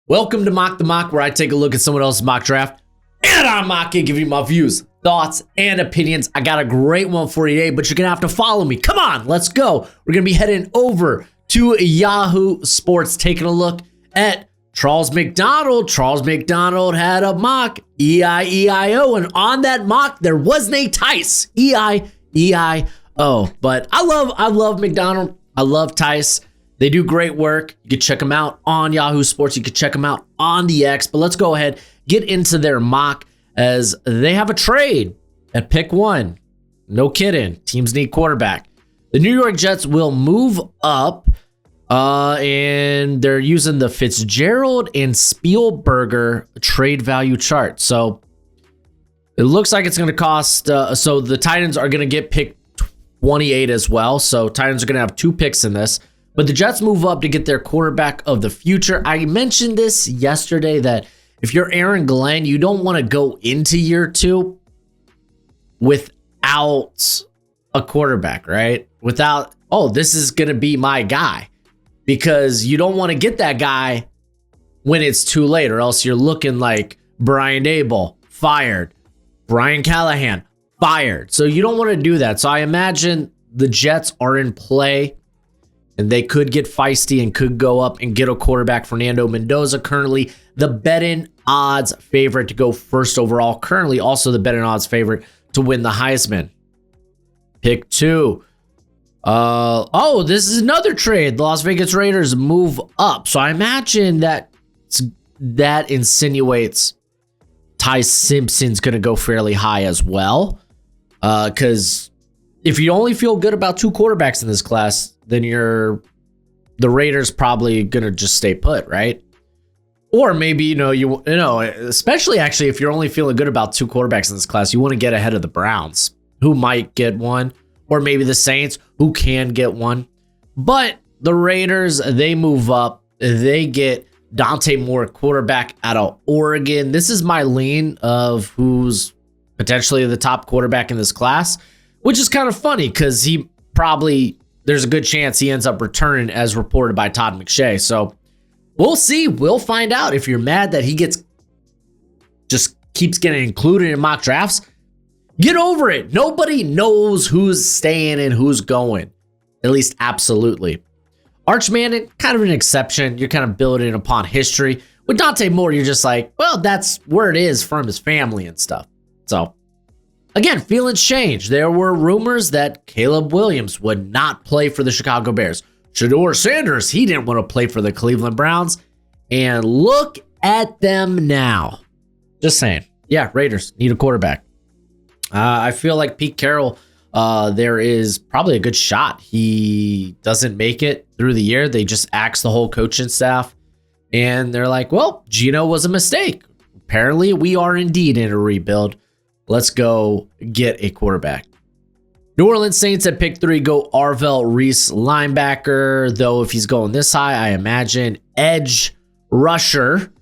Welcome to Mock the Mock, where I take a look at someone else's mock draft and I mock it, give you my views, thoughts, and opinions. I got a great one for you today, but you're going to have to follow me. Come on, let's go. We're going to be heading over to Yahoo Sports, taking a look at Charles McDonald. Charles McDonald had a mock, E-I-E-I-O, and on that mock, there wasn't a Tice, E-I-E-I-O. But I love McDonald. I love Tice. They do great work. You can check them out on Yahoo Sports. You can check them out on the X. But let's go ahead, get into their mock as they have a trade at pick 1. No kidding. Teams need quarterback. The New York Jets will move up, and they're using the Fitzgerald and Spielberger trade value chart. So it looks like it's going to cost. So the Titans are going to get pick 28 as well. So Titans are going to have 2 picks in this. But the Jets move up to get their quarterback of the future. I mentioned this yesterday that if you're Aaron Glenn, you don't want to go into year 2 without a quarterback, right? Without, oh, this is going to be my guy. Because you don't want to get that guy when it's too late, or else you're looking like Brian Daboll, fired. Brian Callahan, fired. So you don't want to do that. So I imagine the Jets are in play. And they could get feisty and could go up and get a quarterback. Fernando Mendoza, currently the betting odds favorite to go first overall. Currently also the betting odds favorite to win the Heisman. Pick 2. This is another trade. The Las Vegas Raiders move up. So I imagine that insinuates Ty Simpson's going to go fairly high as well. Because if you only feel good about 2 quarterbacks in this class, then the Raiders probably gonna just stay put, right? Or maybe especially actually if you're only feeling good about 2 quarterbacks in this class, you want to get ahead of the Browns, who might get one, or maybe the Saints, who can get one. But the Raiders, they move up, they get Dante Moore, quarterback out of Oregon. This is my lean of who's potentially the top quarterback in this class, which is kind of funny because there's a good chance he ends up returning as reported by Todd McShay. So we'll see. We'll find out. If you're mad that he keeps getting included in mock drafts, get over it. Nobody knows who's staying and who's going. At least absolutely. Arch Manning, kind of an exception. You're kind of building upon history. With Dante Moore, you're just like, well, that's where it is from his family and stuff. So again, feelings change. There were rumors that Caleb Williams would not play for the Chicago Bears. Shedeur Sanders, he didn't want to play for the Cleveland Browns. And look at them now. Just saying. Yeah, Raiders need a quarterback. I feel like Pete Carroll, there is probably a good shot he doesn't make it through the year. They just axed the whole coaching staff. And they're like, well, Geno was a mistake. Apparently, we are indeed in a rebuild. Let's go get a quarterback. New Orleans Saints at pick 3 go Arvell Reese, linebacker. Though if he's going this high, I imagine edge rusher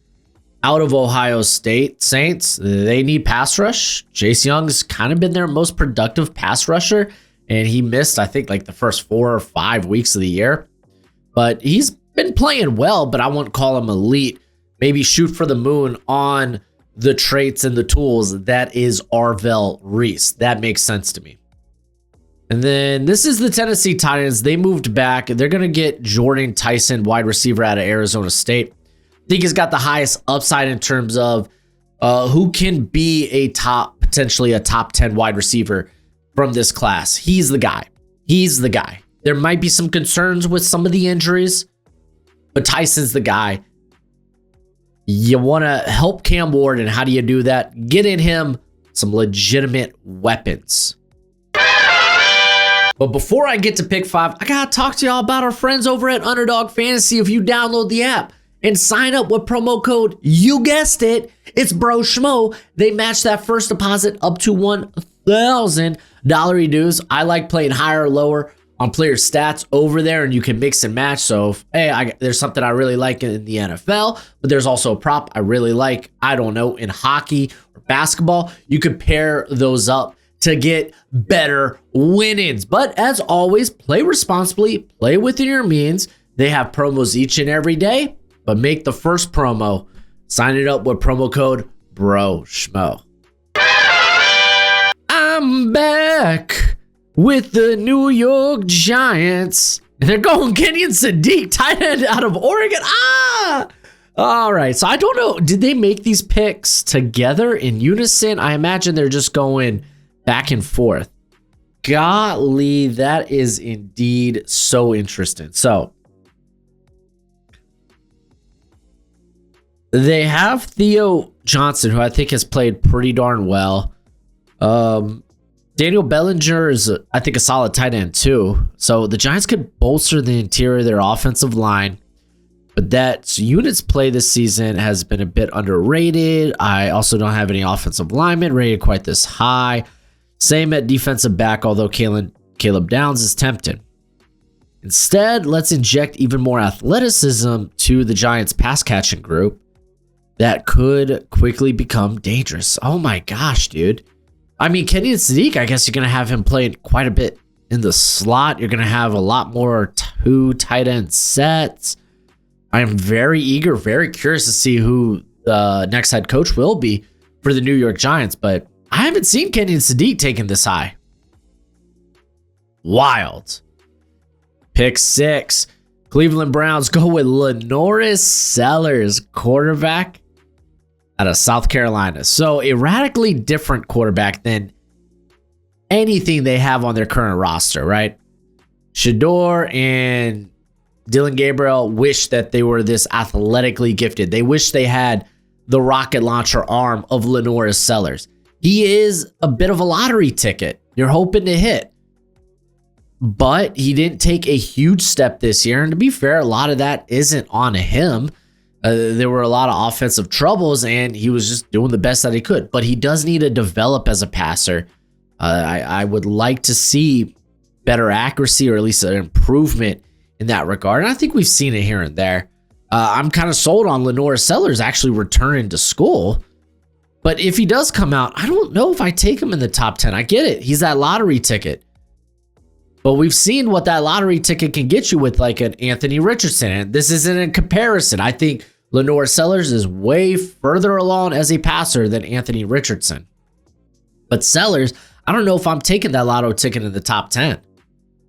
out of Ohio State. Saints, they need pass rush. Chase Young's kind of been their most productive pass rusher, and he missed, I think, like the first 4 or 5 weeks of the year. But he's been playing well, but I wouldn't call him elite. Maybe shoot for the moon on the traits and the tools that is Arvell Reese. That makes sense to me. And then this is the Tennessee Titans. They moved back. They're going to get Jordan Tyson, wide receiver out of Arizona State. I think he's got the highest upside in terms of who can be potentially a top 10 wide receiver from this class. He's the guy. There might be some concerns with some of the injuries, but Tyson's the guy. You want to help Cam Ward, and how do you do that? Get in him some legitimate weapons. But before I get to pick 5, I got to talk to y'all about our friends over at Underdog Fantasy. If you download the app and sign up with promo code, you guessed it, it's Broshmo. They match that first deposit up to $1,000 dues. I like playing higher or lower on player stats over there, and you can mix and match. So there's something I really like in the NFL, but there's also a prop I really like, I don't know, in hockey or basketball. You could pair those up to get better winnings. But as always, play responsibly, play within your means. They have promos each and every day. but make the first promo. Sign it up with promo code BROSHMO. I'm back with the New York Giants. And they're going Kenyon Sadiq, tight end out of Oregon. All right. So I don't know. Did they make these picks together in unison? I imagine they're just going back and forth. Golly, that is indeed so interesting. So they have Theo Johnson, who I think has played pretty darn well. Daniel Bellinger is, I think, a solid tight end too. So the Giants could bolster the interior of their offensive line. But that unit's play this season has been a bit underrated. I also don't have any offensive linemen rated quite this high. Same at defensive back, although Caleb Downs is tempted. Instead, let's inject even more athleticism to the Giants' pass-catching group that could quickly become dangerous. Oh my gosh, dude. I mean, Kenyon Sadiq, I guess you're going to have him playing quite a bit in the slot. You're going to have a lot more 2 tight end sets. I am very eager, very curious to see who the next head coach will be for the New York Giants, but I haven't seen Kenyon Sadiq taken this high. Wild. Pick 6. Cleveland Browns go with Lenoris Sellers, quarterback out of South Carolina. So a radically different quarterback than anything they have on their current roster, right? Shador and Dylan Gabriel wish that they were this athletically gifted. They wish they had the rocket launcher arm of Lenoris Sellers. He is a bit of a lottery ticket. You're hoping to hit. But he didn't take a huge step this year. And to be fair, a lot of that isn't on him. There were a lot of offensive troubles, and he was just doing the best that he could. But he does need to develop as a passer. I would like to see better accuracy, or at least an improvement in that regard. And I think we've seen it here and there. I'm kind of sold on Lenoris Sellers actually returning to school. But if he does come out, I don't know if I take him in the top 10. I get it. He's that lottery ticket. But we've seen what that lottery ticket can get you with like an Anthony Richardson. And this isn't a comparison. I think Lenoris Sellers is way further along as a passer than Anthony Richardson. But Sellers, I don't know if I'm taking that lotto ticket in the top 10.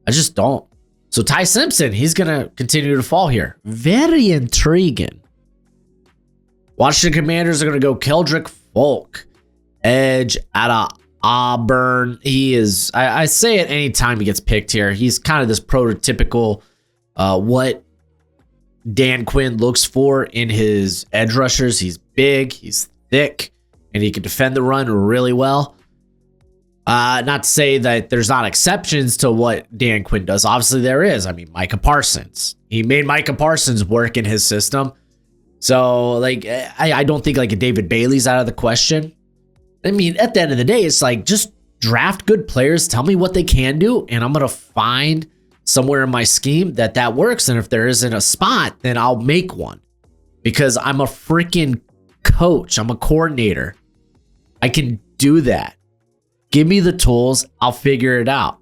I just don't. So Ty Simpson, he's going to continue to fall here. Very intriguing. Washington Commanders are going to go Keldrick Folk, edge out of Auburn. He is, I say it anytime he gets picked here. He's kind of this prototypical what Dan Quinn looks for in his edge rushers. He's big, he's thick, and he can defend the run really well. Not to say that there's not exceptions to what Dan Quinn does. Obviously there is. I mean, Micah Parsons. He made Micah Parsons work in his system. So, like, I don't think, like, a David Bailey's out of the question. I mean, at the end of the day, it's like, just draft good players, tell me what they can do, and I'm going to find somewhere in my scheme that works. And if there isn't a spot, then I'll make one. Because I'm a freaking coach. I'm a coordinator. I can do that. Give me the tools. I'll figure it out.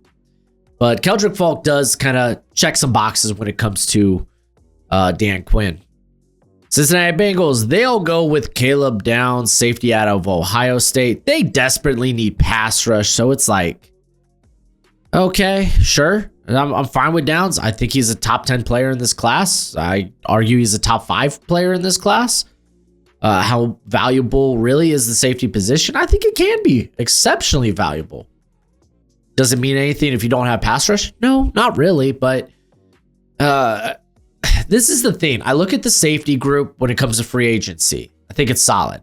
But Keldrick Folk does kind of check some boxes when it comes to Dan Quinn. Cincinnati Bengals, they'll go with Caleb Downs, safety out of Ohio State. They desperately need pass rush, so it's like, okay, sure. I'm fine with Downs. I think he's a top 10 player in this class. I argue he's a top 5 player in this class. How valuable really is the safety position? I think it can be exceptionally valuable. Does it mean anything if you don't have pass rush? No, not really, but this is the thing. I look at the safety group when it comes to free agency. I think it's solid.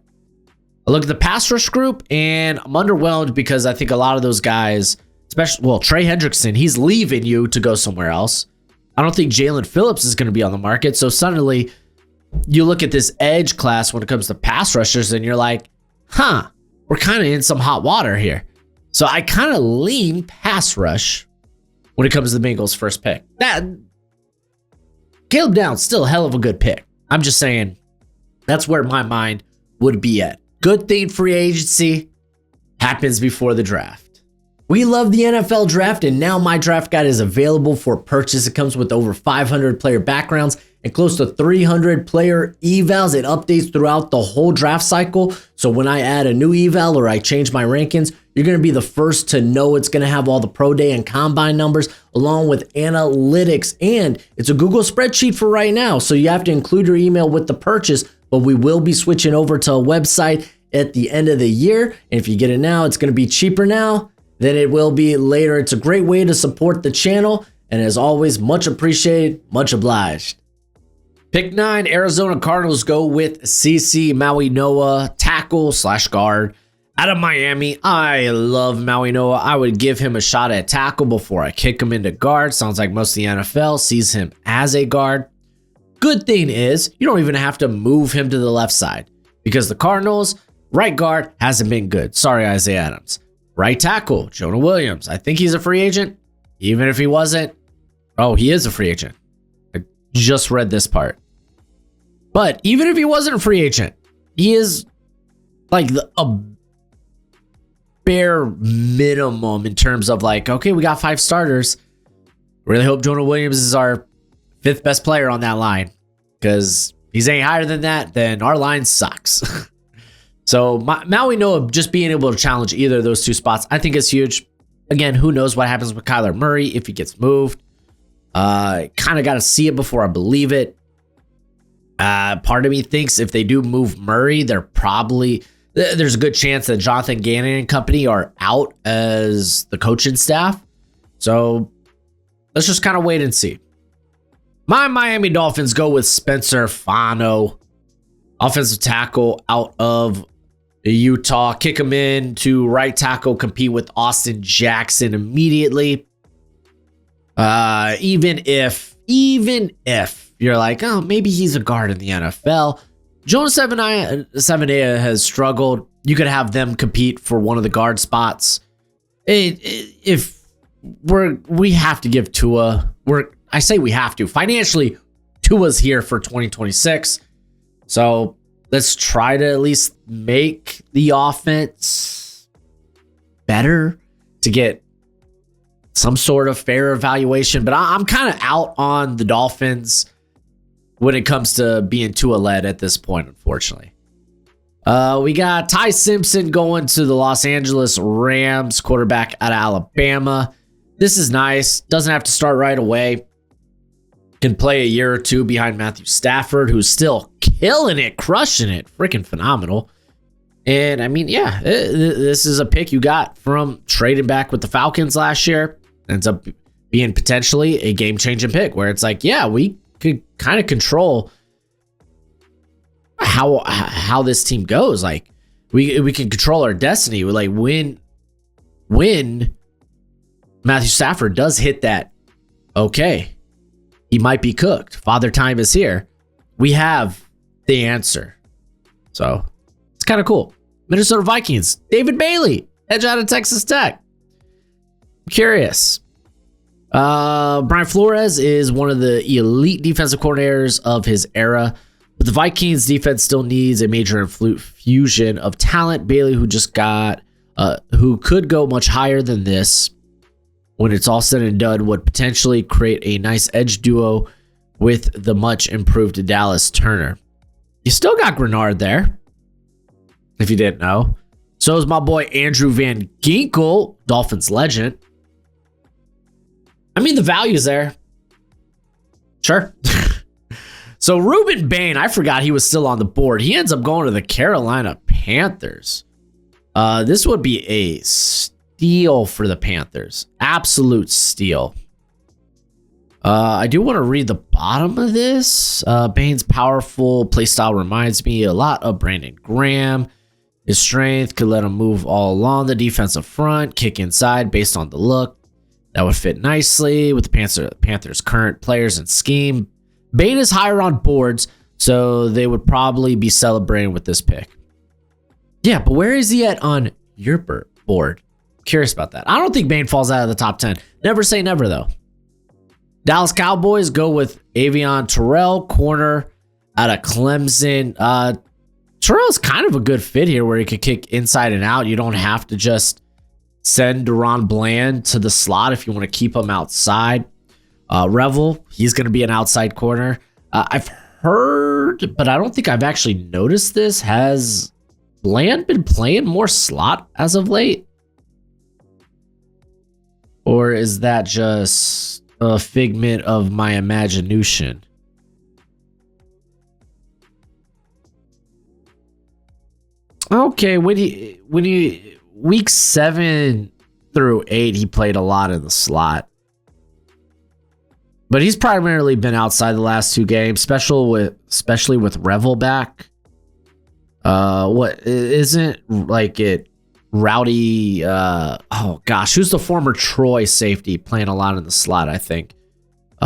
I look at the pass rush group, and I'm underwhelmed because I think a lot of those guys, especially, well, Trey Hendrickson, he's leaving you to go somewhere else. I don't think Jalen Phillips is going to be on the market. So suddenly you look at this edge class when it comes to pass rushers, and you're like, we're kind of in some hot water here. So I kind of lean pass rush when it comes to the Bengals' first pick. Caleb Downs, still a hell of a good pick. I'm just saying that's where my mind would be at. Good thing free agency happens before the draft. We love the NFL draft, and now my draft guide is available for purchase. It comes with over 500 player backgrounds and close to 300 player evals. It updates throughout the whole draft cycle. So when I add a new eval or I change my rankings, you're going to be the first to know. It's going to have all the pro day and combine numbers along with analytics. And it's a Google spreadsheet for right now. So you have to include your email with the purchase, but we will be switching over to a website at the end of the year. And if you get it now, it's going to be cheaper now than it will be later. It's a great way to support the channel. And as always, much appreciated, much obliged. Pick 9, Arizona Cardinals go with CC Maui Noah, tackle / guard. Out of Miami, I love Maui Noah. I would give him a shot at tackle before I kick him into guard. Sounds like most of the NFL sees him as a guard. Good thing is, you don't even have to move him to the left side because the Cardinals, right guard, hasn't been good. Sorry, Isaiah Adams. Right tackle, Jonah Williams. I think he's a free agent. Even if he wasn't, oh, he is a free agent. I just read this part. But even if he wasn't a free agent, he is like a bare minimum in terms of like, okay, we got 5 starters. Really hope Jonah Williams is our 5th best player on that line, because if he's any higher than that, then our line sucks. So Maui Noah just being able to challenge either of those 2 spots, I think is huge. Again, who knows what happens with Kyler Murray if he gets moved. Kind of got to see it before I believe it. Part of me thinks if they do move Murray, there's a good chance that Jonathan Gannon and company are out as the coaching staff. So let's just kind of wait and see. My Miami Dolphins go with Spencer Fano, offensive tackle out of Utah. Kick him in to right tackle, compete with Austin Jackson immediately. Even if you're like, oh, maybe he's a guard in the NFL. Jonas Savaiinaea has struggled. You could have them compete for one of the guard spots. If we have to give Tua, I say we have to. Financially, Tua's here for 2026. So let's try to at least make the offense better to get some sort of fair evaluation. But I'm kind of out on the Dolphins when it comes to being Tua-led at this point, unfortunately. We got Ty Simpson going to the Los Angeles Rams, quarterback out of Alabama. This is nice. Doesn't have to start right away. Can play a year or 2 behind Matthew Stafford, who's still killing it, crushing it, freaking phenomenal. And I mean, yeah, this is a pick you got from trading back with the Falcons last year. Ends up being potentially a game-changing pick where it's like, yeah, we could kind of control how this team goes. Like we can control our destiny. We're like when Matthew Stafford does hit that, okay, he might be cooked. Father Time is here. We have the answer. So it's kind of cool. Minnesota Vikings, David Bailey, edge out of Texas Tech. I'm curious. Brian Flores is one of the elite defensive coordinators of his era, but the Vikings defense still needs a major infusion of talent. Bailey, who could go much higher than this when it's all said and done, would potentially create a nice edge duo with the much improved Dallas Turner. You still got Grenard there, if you didn't know. So is my boy Andrew Van Ginkel, Dolphins legend. I mean, the value's there. Sure. So Ruben Bain, I forgot he was still on the board. He ends up going to the Carolina Panthers. This would be a steal for the Panthers. Absolute steal. I do want to read the bottom of this. Bain's powerful playstyle reminds me a lot of Brandon Graham. His strength could let him move all along the defensive front, kick inside based on the look. That would fit nicely with the Panthers' current players and scheme. Bain is higher on boards, so they would probably be celebrating with this pick. Yeah, but where is he at on your board? Curious about that. I don't think Bain falls out of the top 10. Never say never, though. Dallas Cowboys go with Avion Terrell, corner out of Clemson. Terrell's kind of a good fit here where he could kick inside and out. You don't have to just send Deron Bland to the slot if you want to keep him outside. Revel, he's going to be an outside corner. I've heard, but I don't think I've actually noticed this. Has Bland been playing more slot as of late? Or is that just a figment of my imagination? Okay, when he week 7 through 8, he played a lot in the slot. But he's primarily been outside the last 2 games, especially with Revel back. What isn't like it Rowdy, oh gosh, who's the former Troy safety playing a lot in the slot, I think,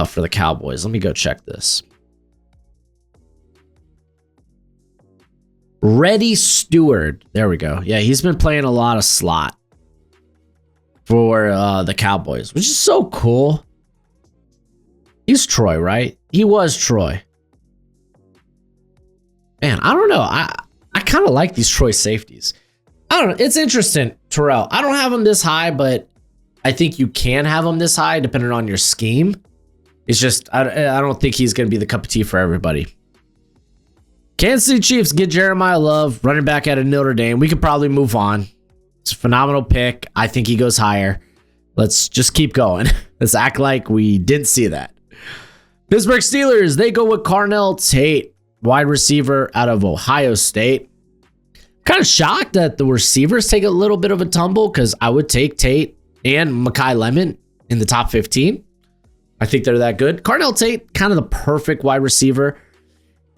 for the Cowboys. Let me go check this. Reddy Stewart. There we go. Yeah, he's been playing a lot of slot for the Cowboys, which is so cool. He's Troy, right? He was Troy. Man, I don't know. I kind of like these Troy safeties. I don't know. It's interesting, Terrell. I don't have him this high, but I think you can have him this high depending on your scheme. It's just, I don't think he's going to be the cup of tea for everybody. Kansas City Chiefs get Jeremiah Love, running back out of Notre Dame. We could probably move on. It's a phenomenal pick. I think he goes higher. Let's just keep going. Let's act like we didn't see that. Pittsburgh Steelers, they go with Carnell Tate, wide receiver out of Ohio State. Kind of shocked that the receivers take a little bit of a tumble because I would take Tate and Mekhi Lemon in the top 15. I think they're that good. Carnell Tate, kind of the perfect wide receiver.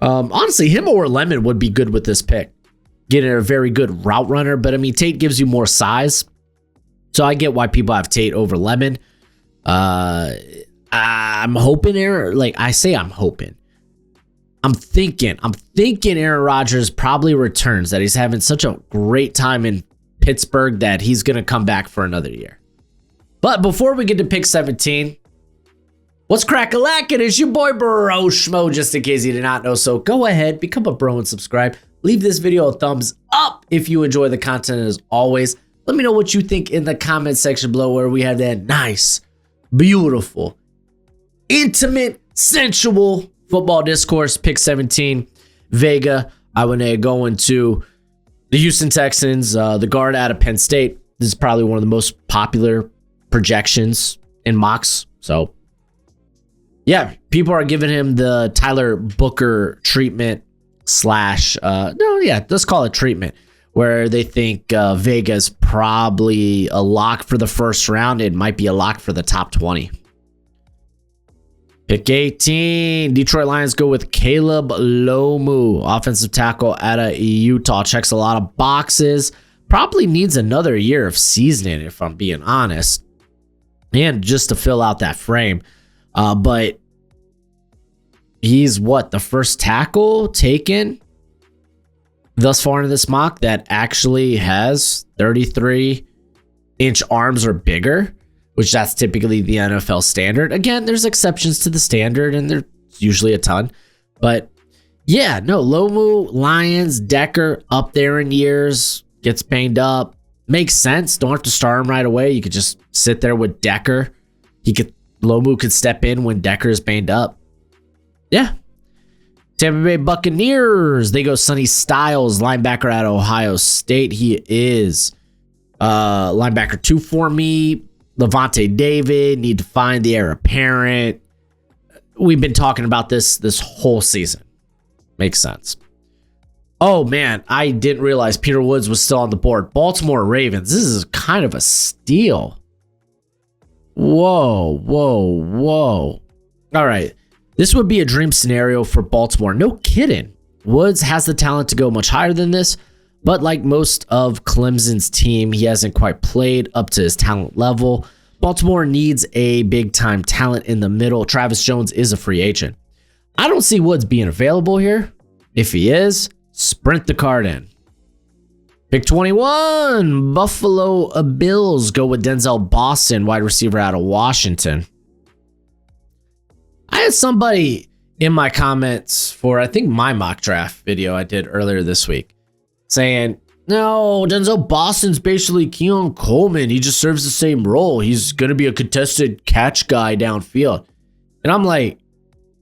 Honestly, him or Lemon would be good with this pick. Getting a very good route runner, but I mean, Tate gives you more size. So I get why people have Tate over Lemon. I'm hoping I'm hoping. I'm thinking Aaron Rodgers probably returns, that he's having such a great time in Pittsburgh that he's going to come back for another year. But before we get to pick 17, what's crack-a-lackin'? It's your boy Broshmo, just in case you did not know. So go ahead, become a bro and subscribe. Leave this video a thumbs up if you enjoy the content. As always, let me know what you think in the comment section below, where we have that nice, beautiful, intimate, sensual football discourse. Pick 17, Vega. I would go into the Houston Texans, the guard out of Penn State. This is probably one of the most popular projections in mocks. So yeah, people are giving him the Tyler Booker treatment let's call it treatment, where they think Vega's probably a lock for the first round. It might be a lock for the top 20. Pick 18, Detroit Lions go with Caleb Lomu, offensive tackle out of Utah. Checks a lot of boxes. Probably needs another year of seasoning, if I'm being honest, and just to fill out that frame. But he's the first tackle taken thus far in this mock that actually has 33-inch arms or bigger, which that's typically the NFL standard. Again, there's exceptions to the standard, and there's usually a ton. But yeah, no, Lomu, Lions, Decker up there in years, gets banged up. Makes sense. Don't have to start him right away. You could just sit there with Decker. Lomu could step in when Decker is banged up. Yeah. Tampa Bay Buccaneers, they go Sonny Styles, linebacker out of Ohio State. He is linebacker 2 for me. Levante David, need to find the heir apparent. We've been talking about this whole season. Makes sense. Oh man, I didn't realize Peter Woods was still on the board. Baltimore Ravens, this is kind of a steal. Whoa. All right. This would be a dream scenario for Baltimore. No kidding. Woods has the talent to go much higher than this, but like most of Clemson's team, he hasn't quite played up to his talent level. Baltimore needs a big-time talent in the middle. Travis Jones is a free agent. I don't see Woods being available here. If he is, sprint the card in. Pick 21, Buffalo Bills go with Denzel Boston, wide receiver out of Washington. I had somebody in my comments for, I think, my mock draft video I did earlier this week saying, no, Denzel Boston's basically Keon Coleman. He just serves the same role. He's going to be a contested catch guy downfield. And I'm like,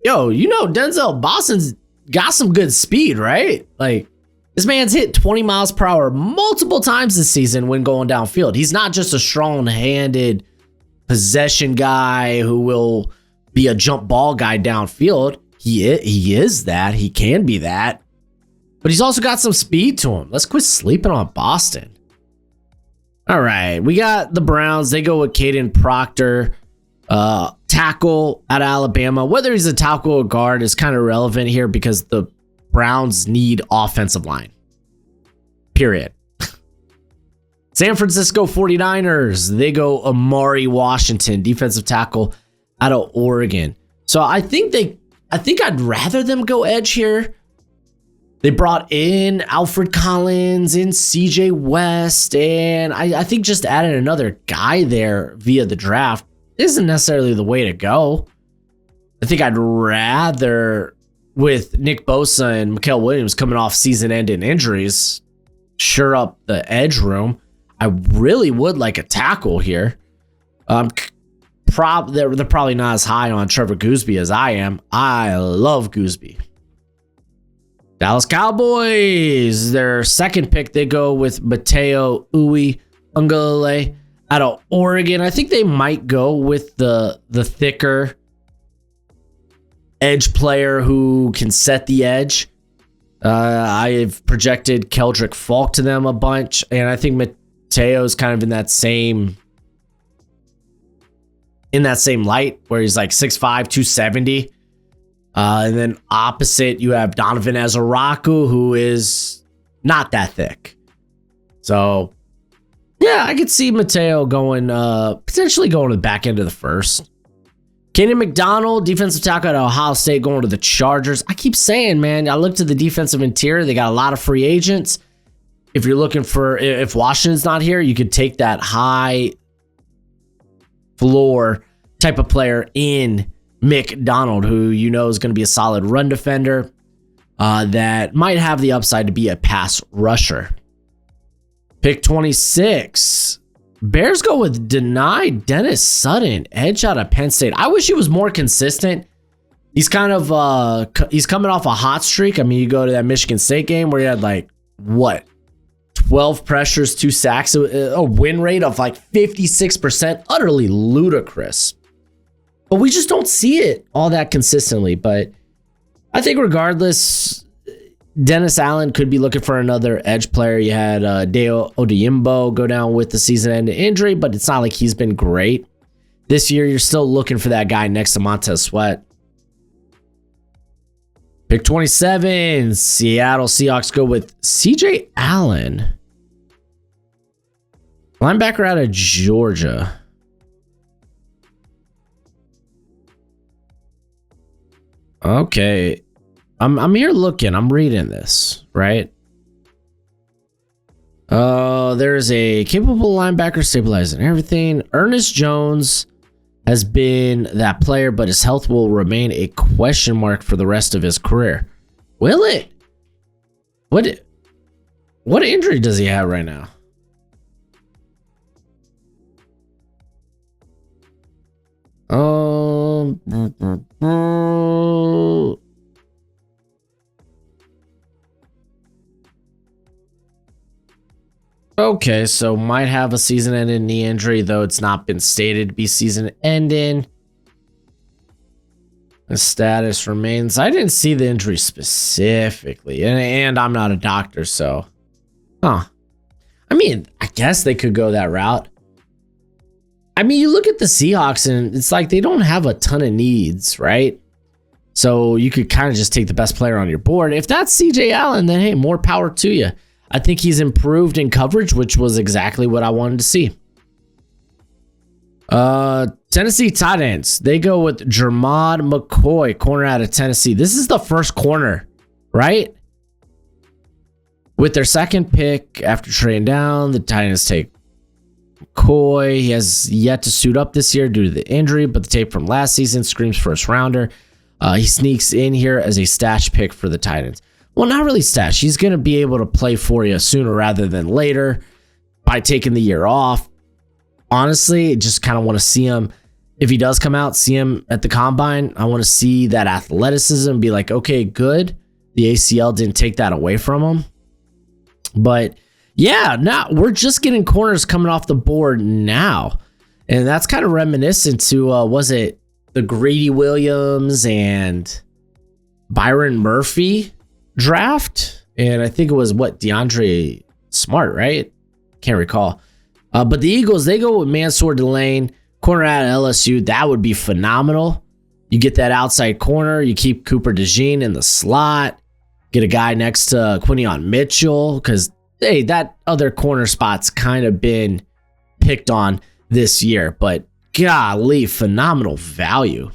yo, you know Denzel Boston's got some good speed, right? Like, this man's hit 20 miles per hour multiple times this season when going downfield. He's not just a strong-handed possession guy who will be a jump ball guy downfield. He is that. He can be that. But he's also got some speed to him. Let's quit sleeping on Boston. All right, we got the Browns. They go with Caden Proctor, tackle at Alabama. Whether he's a tackle or guard is kind of irrelevant here because the Browns need offensive line. Period. San Francisco 49ers, they go Amari Washington, defensive tackle out of Oregon. So I think I'd rather them go edge here. They brought in Alfred Collins and CJ West, and I think just adding another guy there via the draft isn't necessarily the way to go. I think I'd rather, with Nick Bosa and Mikael Williams coming off season-ending injuries, sure up the edge room. I really would like a tackle here. They're probably not as high on Trevor Gooseby as I am. I love Gooseby. Dallas Cowboys, their second pick, they go with Mateo Uiagalelei out of Oregon. I think they might go with the thicker edge player who can set the edge. I've projected Keldrick Falk to them a bunch, and I think Mateo's kind of in that same light where he's like 6'5", 270. And then opposite, you have Donovan Ezaraku, who is not that thick. So, yeah, I could see Mateo going, potentially going to the back end of the first. Kenny McDonald, defensive tackle at Ohio State, going to the Chargers. I keep saying, man, I looked at the defensive interior. They got a lot of free agents. If you're looking for, if Washington's not here, you could take that high floor type of player in McDonald, who you know is going to be a solid run defender that might have the upside to be a pass rusher. Pick 26. Bears go with denied Dennis Sutton, edge out of Penn State. I wish he was more consistent. He's kind of he's coming off a hot streak. I mean, you go to that Michigan State game where he had like 12 pressures, 2 sacks, a win rate of like 56%, utterly ludicrous. But we just don't see it all that consistently. But I think regardless, Dennis Allen could be looking for another edge player. You had Deo Odeyimbo go down with the season-ending injury, but it's not like he's been great. This year, you're still looking for that guy next to Montez Sweat. Pick 27, Seattle Seahawks go with CJ Allen, linebacker out of Georgia. Okay, I'm here looking. I'm reading this, right? There's a capable linebacker stabilizing everything. Ernest Jones has been that player, but his health will remain a question mark for the rest of his career. Will it? What injury does he have right now? Okay, so might have a season-ending knee injury, though it's not been stated to be season-ending. The status remains. I didn't see the injury specifically, and I'm not a doctor, so. I mean, I guess they could go that route. I mean, you look at the Seahawks, and it's like they don't have a ton of needs, right? So you could kind of just take the best player on your board. If that's CJ Allen, then hey, more power to you. I think he's improved in coverage, which was exactly what I wanted to see. Tennessee tight ends. They go with Jermod McCoy, corner out of Tennessee. This is the first corner, right? With their second pick after trading down, the Titans take McCoy. He has yet to suit up this year due to the injury, but the tape from last season screams first rounder. He sneaks in here as a stash pick for the Titans. Well, not really stash. He's going to be able to play for you sooner rather than later by taking the year off. Honestly, just kind of want to see him if he does come out, see him at the combine. I want to see that athleticism and be like, okay, good. The ACL didn't take that away from him. But yeah, now we're just getting corners coming off the board now. And that's kind of reminiscent to, was it the Grady Williams and Byron Murphy draft? And I think it was DeAndre Smart, right? Can't recall. But the Eagles, they go with Mansour Delane, corner out of LSU. That would be phenomenal. You get that outside corner. You keep Cooper DeJean in the slot. Get a guy next to Quinion Mitchell because, hey, that other corner spot's kind of been picked on this year. But golly, phenomenal value.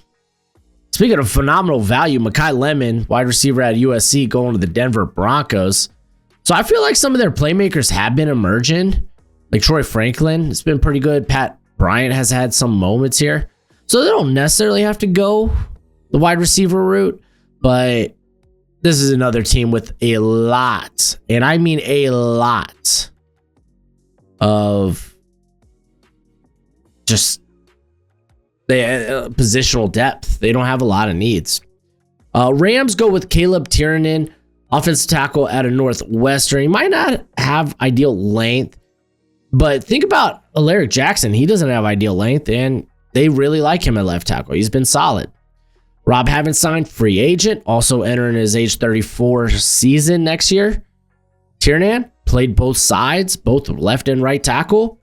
Speaking of phenomenal value, Mekhi Lemon, wide receiver at USC, going to the Denver Broncos. So I feel like some of their playmakers have been emerging. Like Troy Franklin, it's been pretty good. Pat Bryant has had some moments here. So they don't necessarily have to go the wide receiver route. But this is another team with a lot, and I mean a lot, of just the positional depth. They don't have a lot of needs. Rams go with Caleb Tiernan, offensive tackle out of Northwestern. He might not have ideal length, but think about Alaric Jackson. He doesn't have ideal length, and they really like him at left tackle. He's been solid. Rob Havenstein, free agent, also entering his age 34 season next year. Tiernan played both sides, both left and right tackle.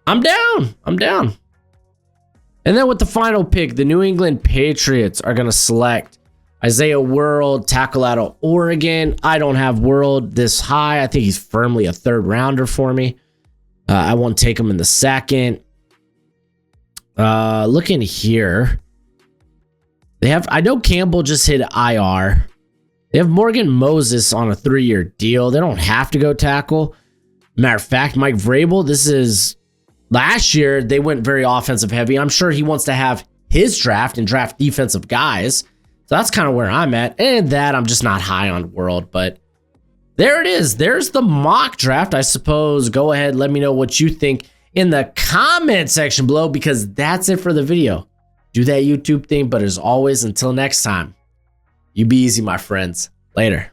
I'm down. And then with the final pick, the New England Patriots are going to select Isaiah World, tackle out of Oregon. I don't have World this high. I think he's firmly a third rounder for me. I won't take him in the second. Looking here, I know Campbell just hit IR. They have Morgan Moses on a 3-year deal. They don't have to go tackle. Matter of fact, Mike Vrabel, this is last year, they went very offensive heavy. I'm sure he wants to have his draft and draft defensive guys. So that's kind of where I'm at. And that I'm just not high on World, but there it is. There's the mock draft. I suppose go ahead, let me know what you think in the comment section below, because that's it for the video. Do that YouTube thing, but as always, until next time, you be easy, my friends. Later.